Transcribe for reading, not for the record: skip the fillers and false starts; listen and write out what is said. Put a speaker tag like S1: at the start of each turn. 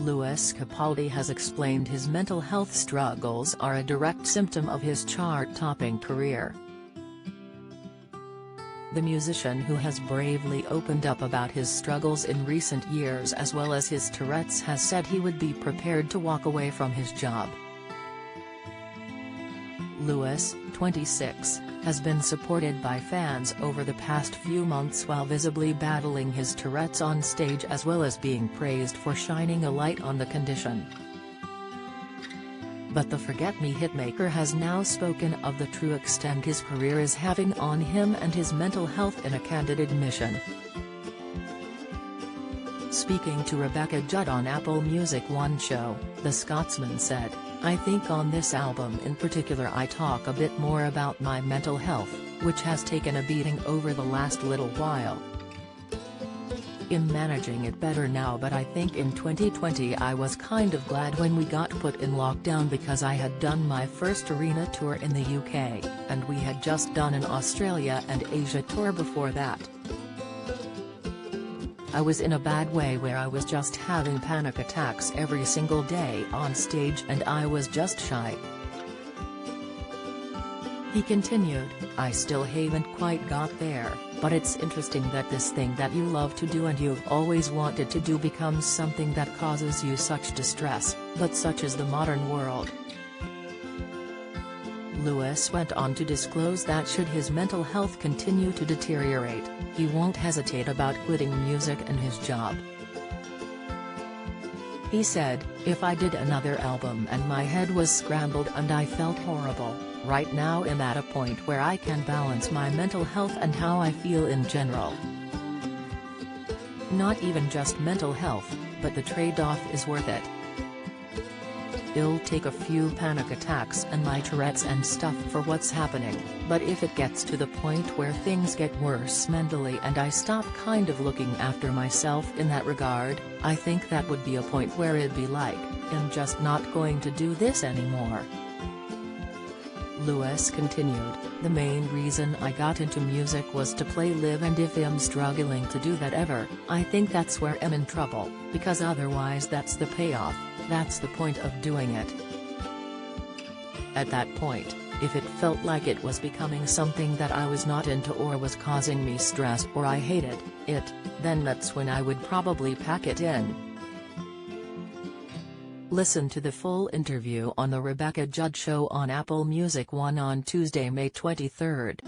S1: Lewis Capaldi has explained his mental health struggles are a direct symptom of his chart-topping career. The musician, who has bravely opened up about his struggles in recent years as well as his Tourette's, has said he would be prepared to walk away from his job. Lewis, 26, has been supported by fans over the past few months while visibly battling his Tourette's on stage, as well as being praised for shining a light on the condition. But the forget-me hitmaker has now spoken of the true extent his career is having on him and his mental health in a candid admission. Speaking to Rebecca Judd on Apple Music One show, the Scotsman said, "I think on this album in particular I talk a bit more about my mental health, which has taken a beating over the last little while. I'm managing it better now, but I think in 2020 I was kind of glad when we got put in lockdown, because I had done my first arena tour in the UK, and we had just done an Australia and Asia tour before that. I was in a bad way where I was just having panic attacks every single day on stage and I was just shy." He continued, "I still haven't quite got there, but it's interesting that this thing that you love to do and you've always wanted to do becomes something that causes you such distress, but such is the modern world." Lewis went on to disclose that should his mental health continue to deteriorate, he won't hesitate about quitting music and his job. He said, "If I did another album and my head was scrambled and I felt horrible, right now I'm at a point where I can balance my mental health and how I feel in general. Not even just mental health, but the trade-off is worth it. It'll take a few panic attacks and my Tourette's and stuff for what's happening, but if it gets to the point where things get worse mentally and I stop kind of looking after myself in that regard, I think that would be a point where it'd be like, I'm just not going to do this anymore." Lewis continued, "The main reason I got into music was to play live, and if I'm struggling to do that ever, I think that's where I'm in trouble, because otherwise that's the payoff, that's the point of doing it. At that point, if it felt like it was becoming something that I was not into or was causing me stress or I hated it, then that's when I would probably pack it in." Listen to the full interview on The Rebecca Judd Show on Apple Music One on Tuesday, May 23.